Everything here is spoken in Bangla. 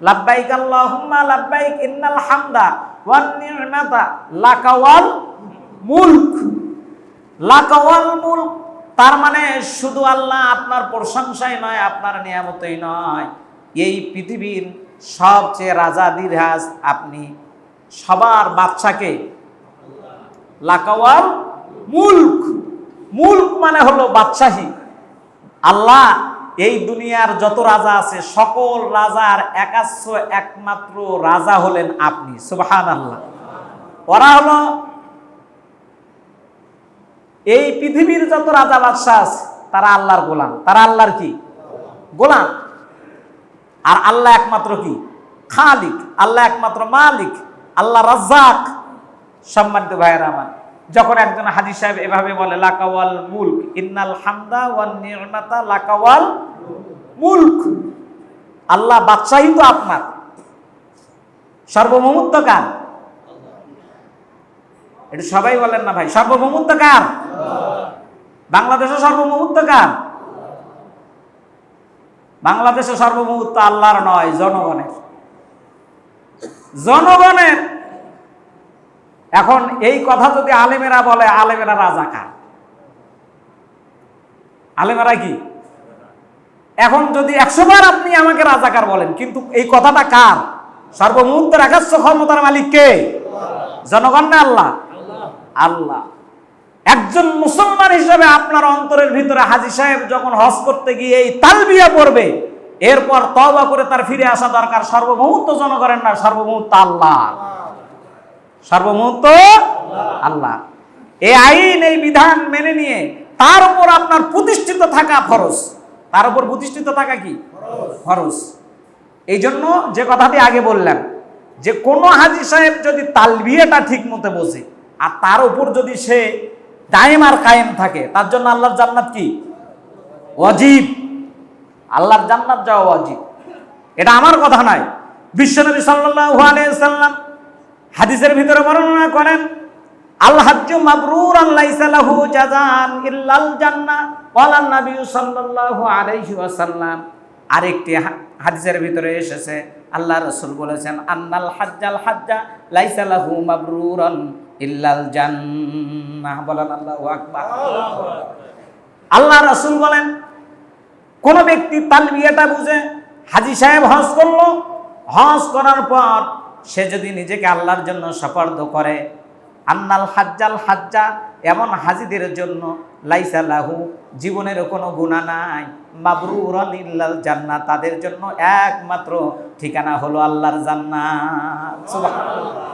লাব্বাইক আল্লাহুম্মা লাব্বাইক ইন্নাল হামদা ওয়ান নি'মাতা লাকা ওয়াল মুলক। লাকা ওয়াল মুলক তার মানে শুধু আল্লাহ আপনার প্রশংসাই নয়, আপনার নিয়ামতই নয়, এই পৃথিবীর সবচেয়ে রাজাধিরাজ আপনি, সবার বাদশাকে। লাকা ওয়াল মুলক, মুলক মানে হলো বাদশাহী। আল্লাহ এই দুনিয়ার যত রাজা আছে সকল রাজার একাশ্য একমাত্র রাজা হলেন আপনি। সুবহানাল্লাহ। ওরা হলো এই পৃথিবীর যত রাজা বাদশাহ আছে তারা আল্লাহর গোলাম, তারা আল্লাহর কি গোলাম। আর আল্লাহ একমাত্র কি খালিক, আল্লাহ একমাত্র মালিক, আল্লাহ রাজ্জাক। সম্মানিত ভাইয়েরা আমার, যখন একজন হাজী সাহেব এভাবে বলে লাকা ওয়াল মুলক ইন্নাল হামদা ওয়ান নি'মাতা লাকা ওয়াল মুলক, আল্লাহ বাদশাহী তো আপনার, সার্বভৌমত্ব কার? এটা সবাই বলেন না ভাই, সার্বভৌমত্ব কার? বাংলাদেশের সার্বভৌমত্ব কার? বাংলাদেশের সার্বভৌমত্ব আল্লাহর নয়, জনগণের। জনগণের। এখন এই কথা যদি আলেমেরা বলে, আলেমেরা রাজা কার? আলেমেরা কি? এখন যদি 100 বার আপনি আমাকে রাজাকার বলেন, কিন্তু এই কথাটা কার? সার্বভৌমত্বের একাচ্ছ ক্ষমতার মালিক কে? জনগণ না আল্লাহ? আল্লাহ। একজন মুসলমান হিসেবে আপনার অন্তরের ভিতরে হাজী সাহেব যখন হজ করতে গিয়ে এই তালবিয়া পড়বে, এরপর তওবা করে তার ফিরে আসা দরকার। সার্বভৌমত্ব জনগণের না, সার্বভৌমত্ব আল্লাহ। সার্বভৌমত্ব আল্লাহ। এই আইন, এই বিধান মেনে নিয়ে তার উপর আপনার প্রতিষ্ঠিত থাকা ফরজ। তার উপর প্রতিষ্ঠিত থাকা কি ফরজ। এই জন্য যে কথাটি আগে বললাম, যে কোনো হাজী সাহেব যদি তালবিয়াটা ঠিক মতো বোঝে আর তার উপর যদি সে দায়েম আর কায়েম থাকে, তার জন্য আল্লাহর জান্নাত কি ওয়াজিব। আল্লাহর জান্নাত যাওয়া ওয়াজিব। এটা আমার কথা নয়, বিশ্বনবী সাল্লাল্লাহু আলাইহি ওয়াসাল্লাম হাদিসের ভিতরে বর্ণনা করেন, আল হাজ্জু মাবরুরান লাইসা লাহু জাযান ইল্লাল জান্নাহ ওয়ালা নবী সাল্লাল্লাহু আলাইহি ওয়াসাল্লাম। আরেকটি হাদিসের ভিতরে এসেছে, আল্লাহ রাসূল বলেছেন, আন্নাল হাজ্জাল হাজ্জা লাইসা লাহু মাবরুরান ইল্লাল জান্নাহ। বলেন আল্লাহু আকবার। আল্লাহ রাসূল বলেন, কোন ব্যক্তি তালবিয়াটা বুঝে হাজী সাহেব হজ করলো, হজ করার পর সে যদি নিজেকে আল্লাহর জন্য সপর্দ করে, আন্নাল হাজ্জাল হাজ্জা, এমন হাজীদের জন্য লাইসা লাহু, জীবনের কোনো গুনাহ নাই, মাবরুরান ইল্লাল জান্নাহ, তাদের জন্য একমাত্র ঠিকানা হলো আল্লাহর জান্নাত। সুবহানাল্লাহ।